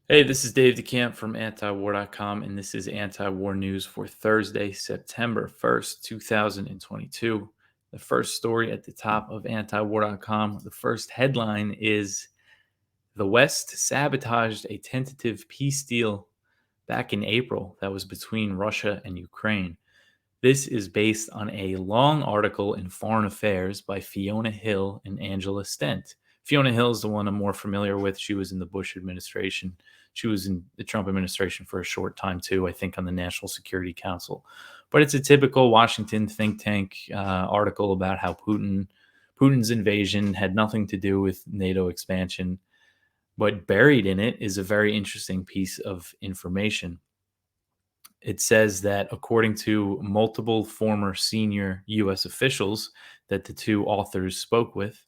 Hey, this is Dave DeCamp from antiwar.com, and this is anti-war news for Thursday, September 1st, 2022. The first story at the top of antiwar.com, the first headline is the West sabotaged a tentative peace deal back in April that was between Russia and Ukraine. This is based on a long article in Foreign Affairs by Fiona Hill and Angela Stent. Fiona Hill is the one I'm more familiar with. She was in the Bush administration. She was in the Trump administration for a short time, too, I think, on the National Security Council. But it's a typical Washington think tank article about how Putin's invasion had nothing to do with NATO expansion. But buried in it is a very interesting piece of information. It says that according to multiple former senior U.S. officials that the two authors spoke with,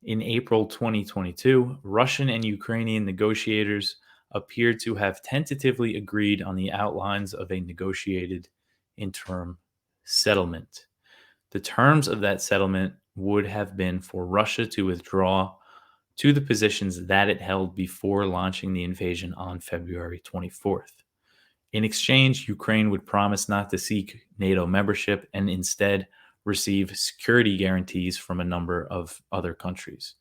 in April 2022, Russian and Ukrainian negotiators appeared to have tentatively agreed on the outlines of a negotiated interim settlement. The terms of that settlement would have been for Russia to withdraw to the positions that it held before launching the invasion on February 24th. In exchange, Ukraine would promise not to seek NATO membership and instead receive security guarantees from a number of other countries.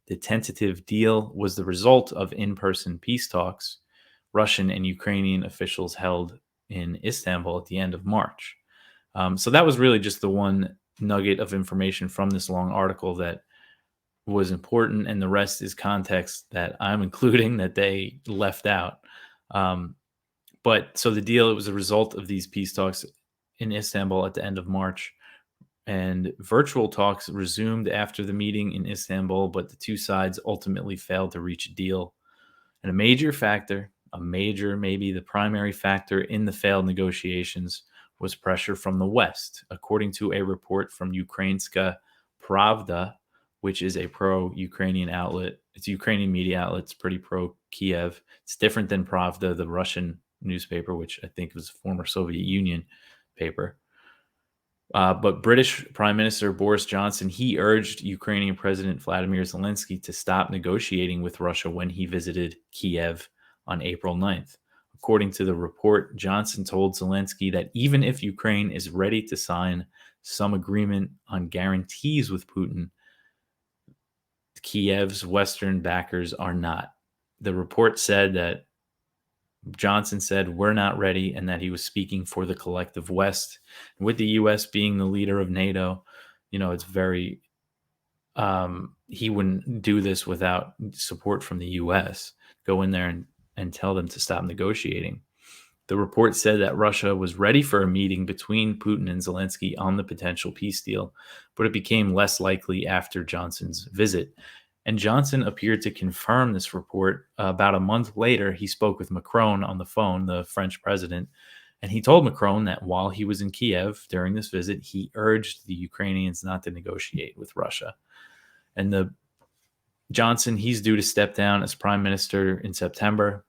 The tentative deal was the result of in person peace talks Russian and Ukrainian officials held in Istanbul at the end of March. So that was really just the one nugget of information from this long article that was important, and the rest is context that I'm including that they left out. Um, but so the deal, it was a result of these peace talks in Istanbul at the end of March, and virtual talks resumed after the meeting in Istanbul, but the two sides ultimately failed to reach a deal. And maybe the primary factor in the failed negotiations was pressure from the West, according to a report from Ukrainska Pravda, which is a pro-Ukrainian outlet. It's a Ukrainian media outlet. It's pretty pro-Kiev. It's different than Pravda, the Russian newspaper, which I think was former Soviet Union paper. But British Prime Minister Boris Johnson, he urged Ukrainian President Vladimir Zelensky to stop negotiating with Russia when he visited Kiev on April 9th. According to the report, Johnson told Zelensky that even if Ukraine is ready to sign some agreement on guarantees with Putin, Kiev's Western backers are not. The report said that Johnson said, "We're not ready," and that he was speaking for the collective West. With the U.S. being the leader of NATO, it's very, he wouldn't do this without support from the U.S. Go in there and tell them to stop negotiating. The report said that Russia was ready for a meeting between Putin and Zelensky on the potential peace deal, but it became less likely after Johnson's visit. And Johnson appeared to confirm this report. About a month later, he spoke with Macron on the phone, the French president, and he told Macron that while he was in Kiev during this visit, he urged the Ukrainians not to negotiate with Russia. And the Johnson, he's due to step down as prime minister in September,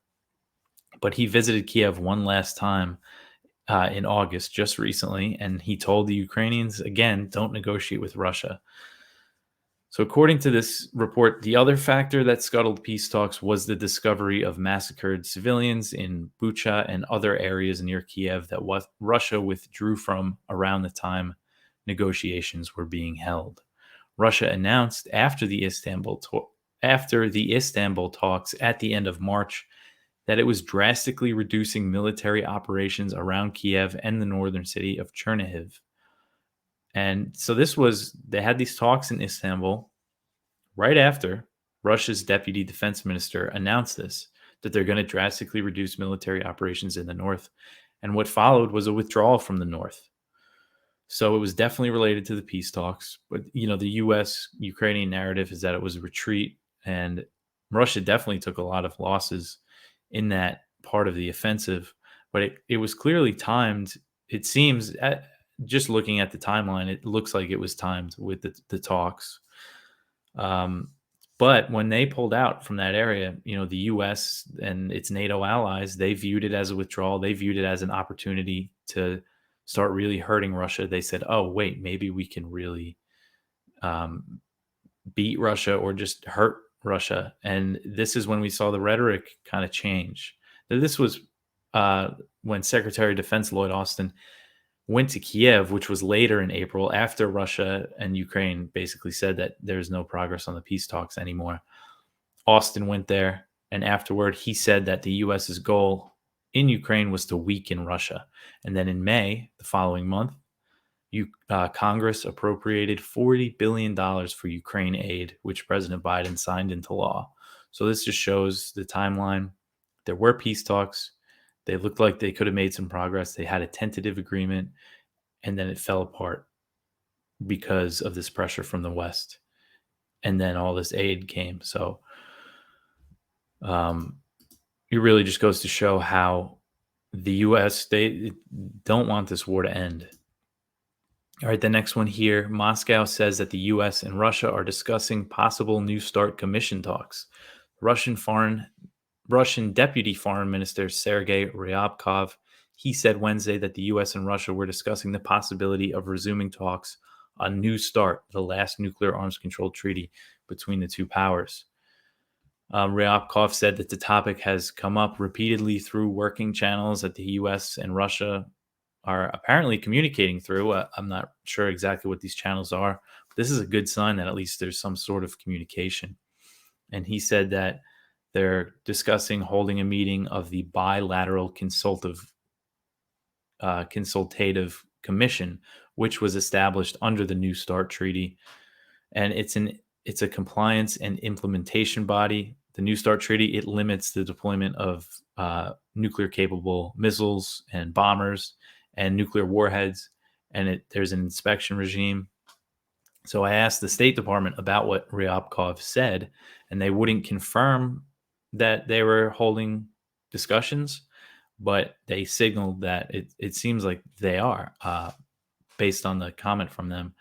but he visited Kiev one last time in August, just recently, and he told the Ukrainians, again, don't negotiate with Russia. So, according to this report, the other factor that scuttled peace talks was the discovery of massacred civilians in Bucha and other areas near Kiev that Russia withdrew from around the time negotiations were being held. Russia announced after the Istanbul talks at the end of March that it was drastically reducing military operations around Kiev and the northern city of Chernihiv. And so they had these talks in Istanbul right after Russia's deputy defense minister announced this, that they're going to drastically reduce military operations in the north. And what followed was a withdrawal from the north. So it was definitely related to the peace talks. But, the U.S. Ukrainian narrative is that it was a retreat, and Russia definitely took a lot of losses in that part of the offensive. But it was clearly timed. It seems, just looking at the timeline, it looks like it was timed with the talks. But when they pulled out from that area, the U.S. and its NATO allies, they viewed it as a withdrawal. They viewed it as an opportunity to start really hurting Russia. They said, oh, wait, maybe we can really beat Russia or just hurt Russia. And this is when we saw the rhetoric kind of change. This was when Secretary of Defense Lloyd Austin went to Kiev, which was later in April, after Russia and Ukraine basically said that there's no progress on the peace talks anymore. Austin went there, and afterward, he said that the U.S.'s goal in Ukraine was to weaken Russia. And then in May, the following month, Congress appropriated $40 billion for Ukraine aid, which President Biden signed into law. So this just shows the timeline. There were peace talks. They looked like they could have made some progress. They had a tentative agreement, and then it fell apart because of this pressure from the West. And then all this aid came. So it really just goes to show how the U.S., they don't want this war to end. All right, the next one here. Moscow says that the U.S. and Russia are discussing possible New START commission talks. Russian Deputy Foreign Minister Sergei Ryabkov, he said Wednesday that the U.S. and Russia were discussing the possibility of resuming talks on New START, the last nuclear arms control treaty between the two powers. Ryabkov said that the topic has come up repeatedly through working channels that the U.S. and Russia are apparently communicating through. I'm not sure exactly what these channels are. But this is a good sign that at least there's some sort of communication. And he said that they're discussing holding a meeting of the bilateral consultative commission, which was established under the New START treaty. And it's a compliance and implementation body. The New START treaty, it limits the deployment of nuclear capable missiles and bombers and nuclear warheads. And there's an inspection regime. So I asked the State Department about what Ryabkov said, and they wouldn't confirm that they were holding discussions, but they signaled that it seems like they are, based on the comment from them.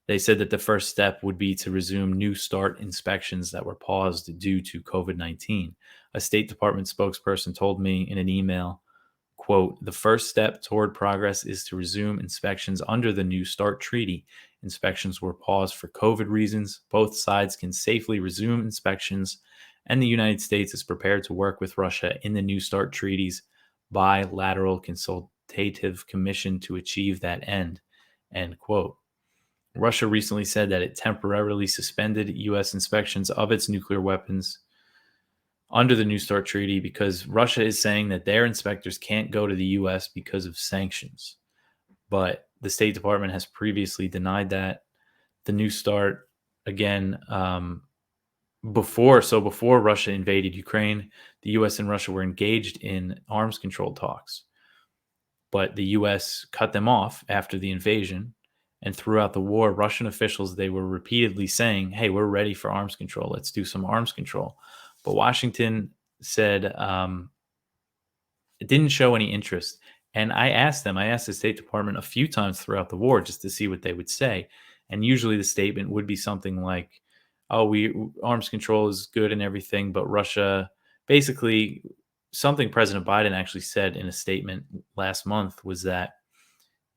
They said that the first step would be to resume New START inspections that were paused due to COVID-19. A State Department spokesperson told me in an email, quote, "The first step toward progress is to resume inspections under the New START treaty. Inspections were paused for COVID reasons. Both sides can safely resume inspections, and the United States is prepared to work with Russia in the New START treaty's bilateral consultative commission to achieve that end," end quote. Russia recently said that it temporarily suspended U.S. inspections of its nuclear weapons under the New START treaty because Russia is saying that their inspectors can't go to the U.S. because of sanctions. But the State Department has previously denied that. The New START, again, before Russia invaded Ukraine, the U.S. and Russia were engaged in arms control talks. But the U.S. cut them off after the invasion. And throughout the war, Russian officials, they were repeatedly saying, hey, we're ready for arms control. Let's do some arms control. But Washington said it didn't show any interest. And I asked the State Department a few times throughout the war just to see what they would say. And usually the statement would be something like, oh, arms control is good and everything, but Russia, basically something President Biden actually said in a statement last month was that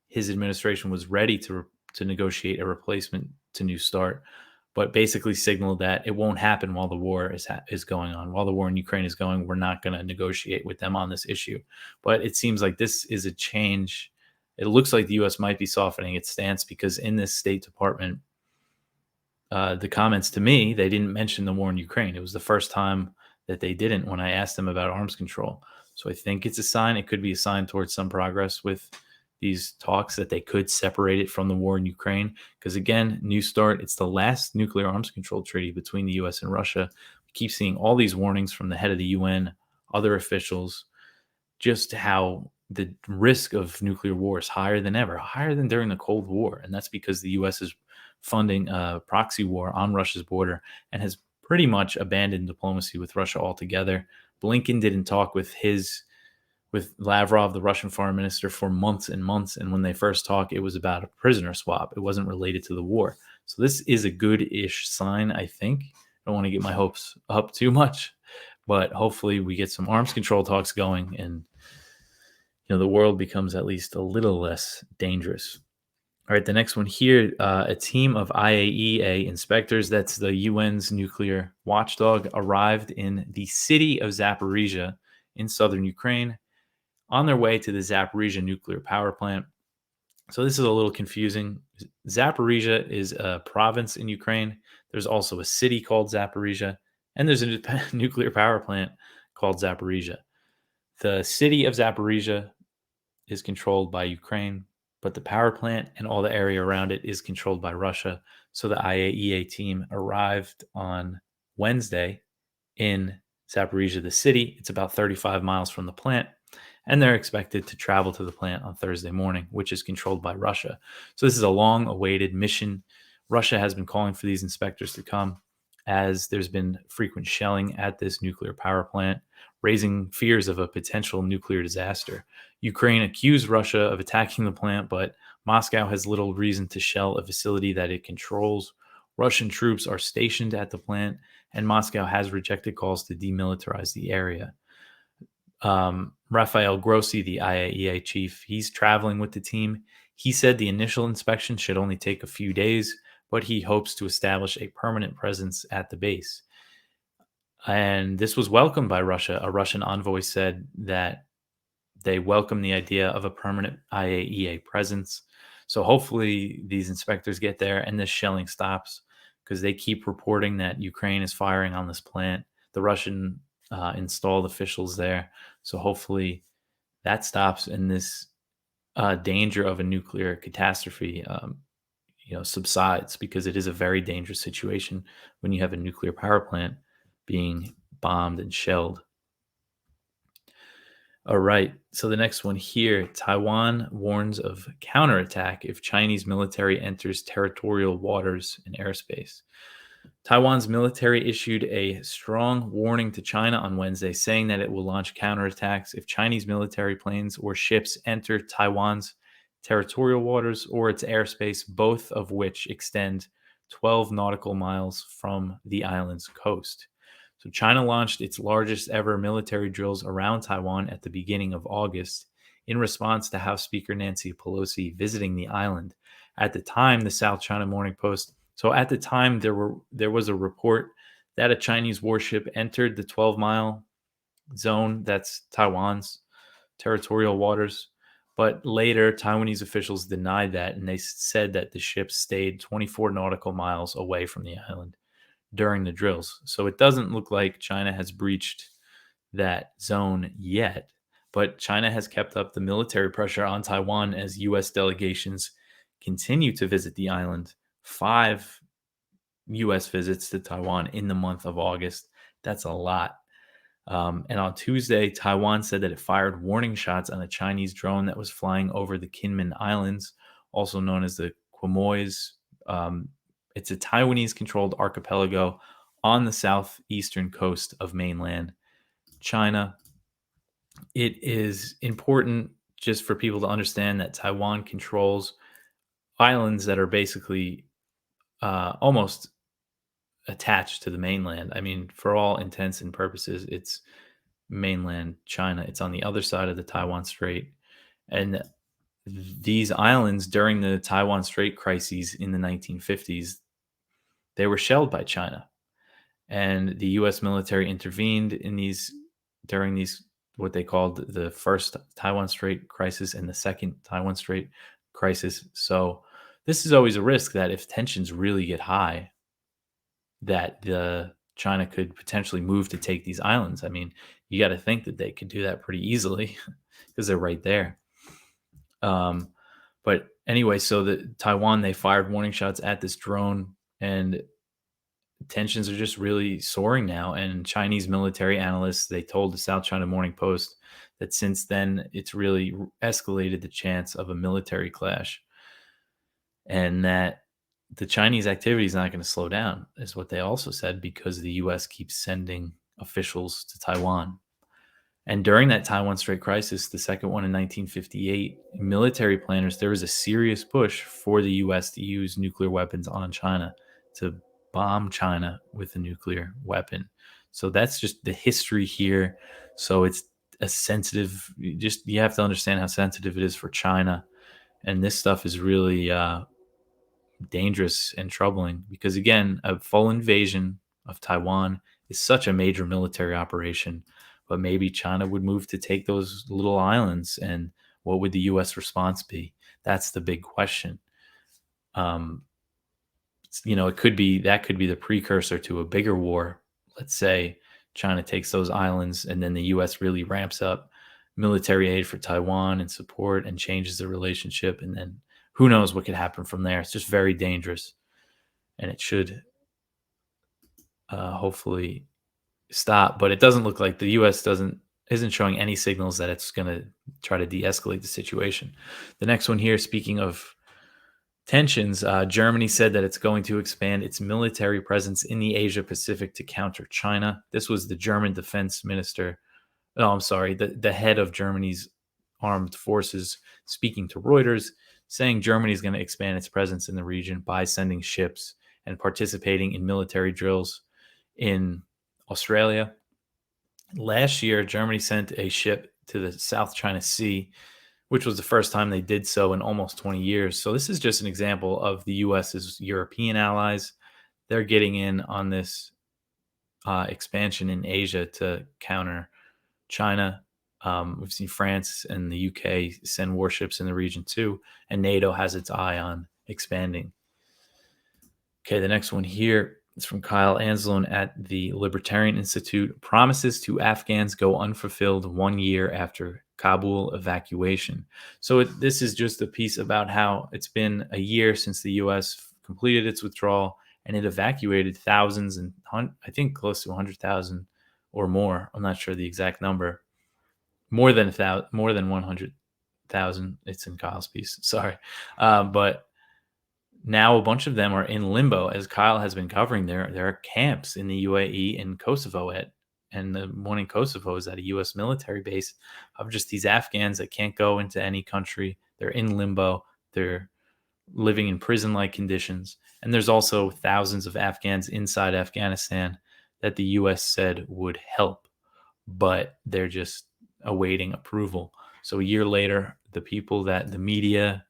his administration was ready to negotiate a replacement to New START, but basically signaled that it won't happen while the war is going on. While the war in Ukraine is going, we're not going to negotiate with them on this issue. But it seems like this is a change. It looks like the U.S. might be softening its stance because in this State Department, the comments to me, they didn't mention the war in Ukraine. It was the first time that they didn't when I asked them about arms control. So I think it's a sign. It could be a sign towards some progress with these talks that they could separate it from the war in Ukraine. Because again, New START, it's the last nuclear arms control treaty between the U.S. and Russia. We keep seeing all these warnings from the head of the UN, other officials, just how the risk of nuclear war is higher than ever, higher than during the Cold War. And that's because the U.S. is funding a proxy war on Russia's border and has pretty much abandoned diplomacy with Russia altogether. Blinken didn't talk with Lavrov, the Russian foreign minister, for months and months. And when they first talked, it was about a prisoner swap. It wasn't related to the war. So this is a good-ish sign, I think. I don't want to get my hopes up too much, but hopefully we get some arms control talks going and the world becomes at least a little less dangerous. All right, the next one here, a team of IAEA inspectors, that's the UN's nuclear watchdog, arrived in the city of Zaporizhia in southern Ukraine on their way to the Zaporizhia nuclear power plant. So this is a little confusing. Zaporizhia is a province in Ukraine. There's also a city called Zaporizhia, and there's a nuclear power plant called Zaporizhia. The city of Zaporizhia is controlled by Ukraine, but the power plant and all the area around it is controlled by Russia. So the IAEA team arrived on Wednesday in Zaporizhia, the city. It's about 35 miles from the plant, and they're expected to travel to the plant on Thursday morning, which is controlled by Russia. So this is a long awaited mission. Russia has been calling for these inspectors to come as there's been frequent shelling at this nuclear power plant, raising fears of a potential nuclear disaster. Ukraine accused Russia of attacking the plant, but Moscow has little reason to shell a facility that it controls. Russian troops are stationed at the plant, and Moscow has rejected calls to demilitarize the area. Rafael Grossi, the IAEA chief, he's traveling with the team. He said the initial inspection should only take a few days, but he hopes to establish a permanent presence at the base. And this was welcomed by Russia. A Russian envoy said that they welcome the idea of a permanent IAEA presence. So hopefully these inspectors get there and this shelling stops, because they keep reporting that Ukraine is firing on this plant. The Russian installed officials there. So hopefully that stops and this danger of a nuclear catastrophe subsides, because it is a very dangerous situation when you have a nuclear power plant being bombed and shelled. All right. So the next one here, Taiwan warns of counterattack if Chinese military enters territorial waters and airspace. Taiwan's military issued a strong warning to China on Wednesday, saying that it will launch counterattacks if Chinese military planes or ships enter Taiwan's territorial waters or its airspace, both of which extend 12 nautical miles from the island's coast. So China launched its largest ever military drills around Taiwan at the beginning of August in response to House Speaker Nancy Pelosi visiting the island. At the time, the South China Morning Post. So at the time, there was a report that a Chinese warship entered the 12-mile zone that's Taiwan's territorial waters. But later, Taiwanese officials denied that, and they said that the ship stayed 24 nautical miles away from the island during the drills. So it doesn't look like China has breached that zone yet, but China has kept up the military pressure on Taiwan as U.S. delegations continue to visit the island. 5 U.S. visits to Taiwan in the month of August. That's a lot. And on Tuesday, Taiwan said that it fired warning shots on a Chinese drone that was flying over the Kinmen Islands, also known as the Quemoys. It's a Taiwanese-controlled archipelago on the southeastern coast of mainland China. It is important just for people to understand that Taiwan controls islands that are basically almost attached to the mainland. I mean, for all intents and purposes, it's mainland China. It's on the other side of the Taiwan Strait. And these islands during the Taiwan Strait crises in the 1950s, they were shelled by China. And the US military intervened during these what they called the first Taiwan Strait crisis and the second Taiwan Strait crisis. So this is always a risk that if tensions really get high, that the China could potentially move to take these islands. I mean, you got to think that they could do that pretty easily because they're right there. But anyway, so the Taiwan, they fired warning shots at this drone, and tensions are just really soaring now. And Chinese military analysts, they told the South China Morning Post that since then it's really escalated the chance of a military clash, and that the Chinese activity is not going to slow down, is what they also said, because the U.S. keeps sending officials to Taiwan. And during that Taiwan Strait crisis, the second one in 1958, military planners, there was a serious push for the U.S. to use nuclear weapons on China, to bomb China with a nuclear weapon. So that's just the history here. So it's a sensitive, you have to understand how sensitive it is for China. And this stuff is really dangerous and troubling because, again, a full invasion of Taiwan is such a major military operation. But maybe China would move to take those little islands, and what would the U.S. response be? That's the big question. It could be the precursor to a bigger war. Let's say China takes those islands, and then the U.S. really ramps up military aid for Taiwan and support and changes the relationship, and then who knows what could happen from there. It's just very dangerous, and it should hopefully stop. But it doesn't look like the U.S. isn't showing any signals that it's going to try to de-escalate the situation. The next one here, speaking of tensions, Germany said that it's going to expand its military presence in the Asia Pacific to counter China. This was the German defense minister. Oh, I'm sorry, the head of Germany's armed forces speaking to Reuters, saying Germany is going to expand its presence in the region by sending ships and participating in military drills in Australia. Last year, Germany sent a ship to the South China Sea, which was the first time they did so in almost 20 years. So this is just an example of the U.S.'s European allies. They're getting in on this expansion in Asia to counter China. We've seen France and the UK send warships in the region too, and NATO has its eye on expanding. Okay, the next one here is from Kyle Anzalone at the Libertarian Institute. Promises to Afghans go unfulfilled 1 year after Kabul evacuation. So this is just a piece about how it's been a year since the U.S. completed its withdrawal, and it evacuated thousands and I think close to 100,000 or more. I'm not sure the exact number. More than 100,000. It's in Kyle's piece. Sorry, but now a bunch of them are in limbo, as Kyle has been covering. There are camps in the UAE and Kosovo and the one in Kosovo is at a U.S. military base of just these Afghans that can't go into any country. They're in limbo. They're living in prison-like conditions. And there's also thousands of Afghans inside Afghanistan that the U.S. said would help, but they're just awaiting approval. So a year later, the people that the media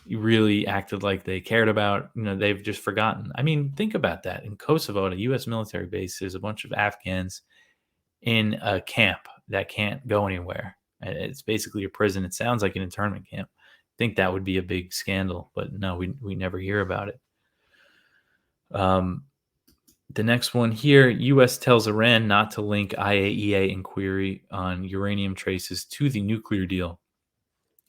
really acted like they cared about, they've just forgotten. I mean, think about that. In Kosovo, at a U.S. military base, there's a bunch of Afghans in a camp that can't go anywhere. It's basically a prison. It sounds like an internment camp. I think that would be a big scandal, but no, we never hear about it. The next one here, U.S. tells Iran not to link IAEA inquiry on uranium traces to the nuclear deal.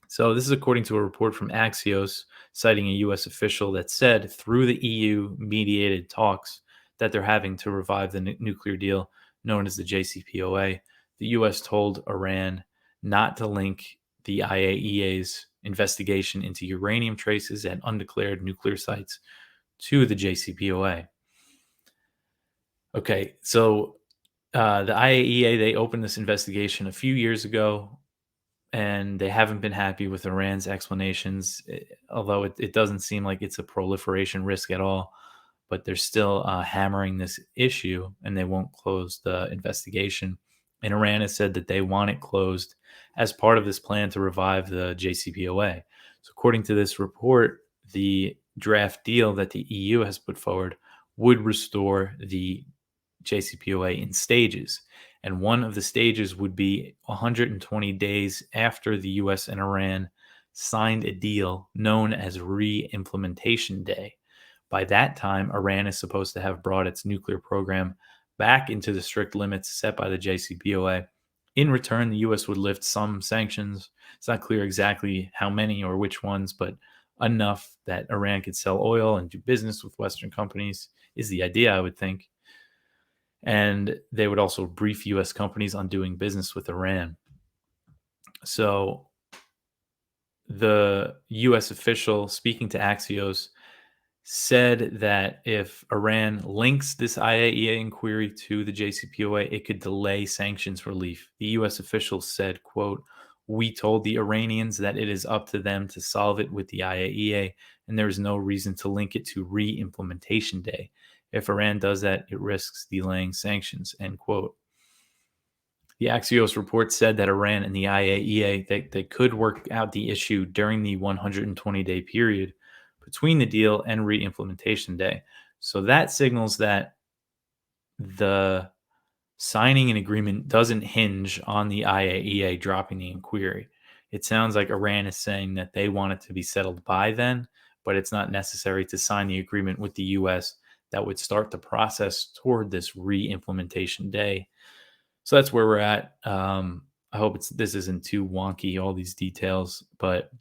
So this is according to a report from Axios, citing a U.S. official that said through the EU-mediated talks that they're having to revive the nuclear deal known as the JCPOA, the U.S. told Iran not to link the IAEA's investigation into uranium traces at undeclared nuclear sites to the JCPOA. Okay, so the IAEA, they opened this investigation a few years ago, and they haven't been happy with Iran's explanations, although it doesn't seem like it's a proliferation risk at all. But they're still hammering this issue, and they won't close the investigation. And Iran has said that they want it closed as part of this plan to revive the JCPOA. So according to this report, the draft deal that the EU has put forward would restore the JCPOA in stages. And one of the stages would be 120 days after the U.S. and Iran signed a deal known as Re-Implementation Day. By that time, Iran is supposed to have brought its nuclear program back into the strict limits set by the JCPOA. In return, the U.S. would lift some sanctions. It's not clear exactly how many or which ones, but enough that Iran could sell oil and do business with Western companies is the idea, I would think. And they would also brief U.S. companies on doing business with Iran. So the U.S. official speaking to Axios said that if Iran links this IAEA inquiry to the JCPOA, it could delay sanctions relief. The U.S. official said, quote, "We told the Iranians that it is up to them to solve it with the IAEA, and there is no reason to link it to Re-Implementation Day. If Iran does that, it risks delaying sanctions," end quote. The Axios report said that Iran and the Iaea they could work out the issue during the 120-day period between the deal and re-implementation day. So that signals that the signing an agreement doesn't hinge on the IAEA dropping the inquiry. It sounds like Iran is saying that they want it to be settled by then, but it's not necessary to sign the agreement with the US that would start the process toward this re-implementation day. So that's where we're at. I hope this isn't too wonky, all these details, but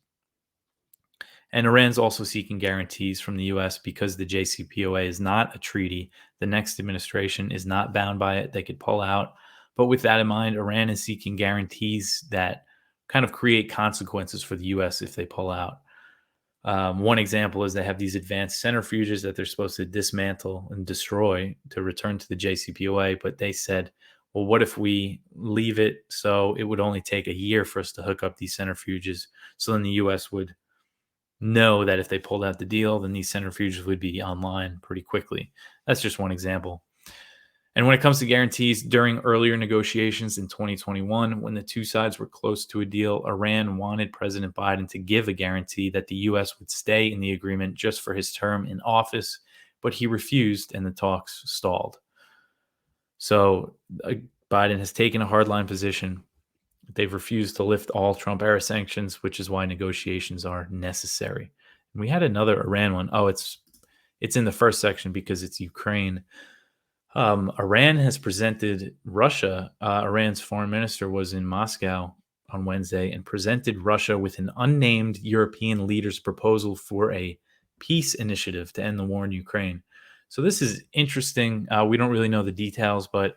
and Iran's also seeking guarantees from the US because the JCPOA is not a treaty. The next administration is not bound by it. They could pull out. But with that in mind, Iran is seeking guarantees that kind of create consequences for the US if they pull out. One example is they have these advanced centrifuges that they're supposed to dismantle and destroy to return to the JCPOA. But they said, well, what if we leave it so it would only take a year for us to hook up these centrifuges? So then the US would know that if they pulled out the deal, then these centrifuges would be online pretty quickly. That's just one example. And when it comes to guarantees, during earlier negotiations in 2021, when the two sides were close to a deal, Iran wanted President Biden to give a guarantee that the U.S. would stay in the agreement just for his term in office, but he refused and the talks stalled. So Biden has taken a hardline position. They've refused to lift all Trump-era sanctions, which is why negotiations are necessary. And we had another Iran one. Oh, it's in the first section because it's Ukraine. Iran has presented Russia. Iran's foreign minister was in Moscow on Wednesday and presented Russia with an unnamed European leader's proposal for a peace initiative to end the war in Ukraine. So this is interesting. We don't really know the details, but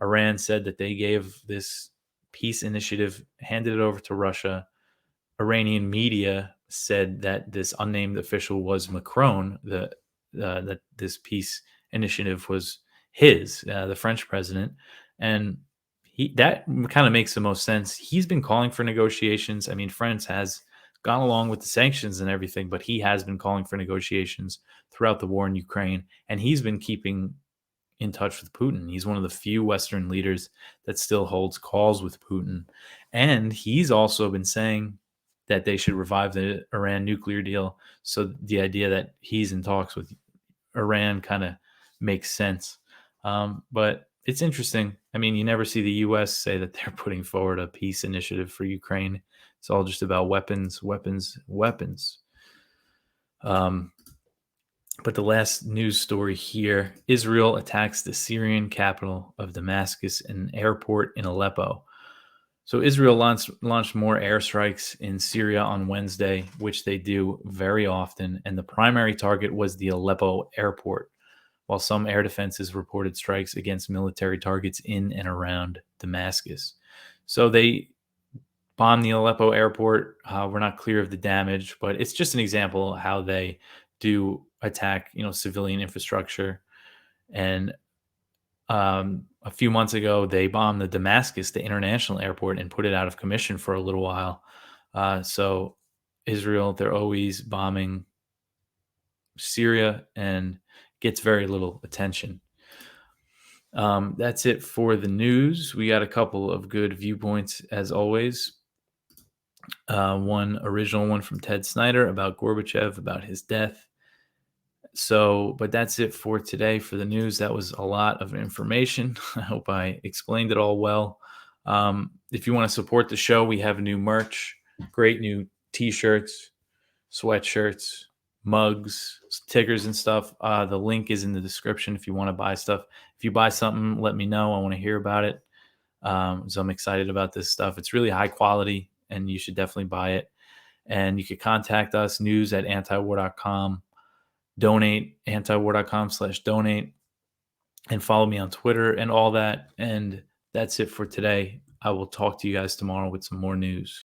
Iran said that they gave this peace initiative, handed it over to Russia. Iranian media said that this unnamed official was Macron, that this peace initiative was the French president, and that kind of makes the most sense. He's been calling for negotiations. I mean, France has gone along with the sanctions and everything, but he has been calling for negotiations throughout the war in Ukraine, and he's been keeping in touch with Putin. He's one of the few Western leaders that still holds calls with Putin. And he's also been saying that they should revive the Iran nuclear deal. So the idea that he's in talks with Iran kind of makes sense. But it's interesting. I mean, you never see the U.S. say that they're putting forward a peace initiative for Ukraine. It's all just about weapons, weapons, weapons. But the last news story here, Israel attacks the Syrian capital of Damascus and an airport in Aleppo. So Israel launched more airstrikes in Syria on Wednesday, which they do very often. And the primary target was the Aleppo airport, while some air defenses reported strikes against military targets in and around Damascus. So they bombed the Aleppo airport. We're not clear of the damage, but it's just an example of how they do attack, civilian infrastructure. And a few months ago, they bombed the Damascus, the international airport, and put it out of commission for a little while. So Israel, they're always bombing Syria and gets very little attention. That's it for the news. We got a couple of good viewpoints as always. One original one from Ted Snyder about Gorbachev, about his death. But that's it for today for the news. That was a lot of information. I hope I explained it all well. If you want to support the show, we have new merch, great new t-shirts, sweatshirts, mugs, stickers and stuff. The link is in the description if you want to buy stuff. If you buy something, let me know. I want to hear about it. So I'm excited about this stuff. It's really high quality and you should definitely buy it. And you can contact us, news@antiwar.com. Donate, antiwar.com/donate, and follow me on Twitter and all that. And that's it for today. I will talk to you guys tomorrow with some more news.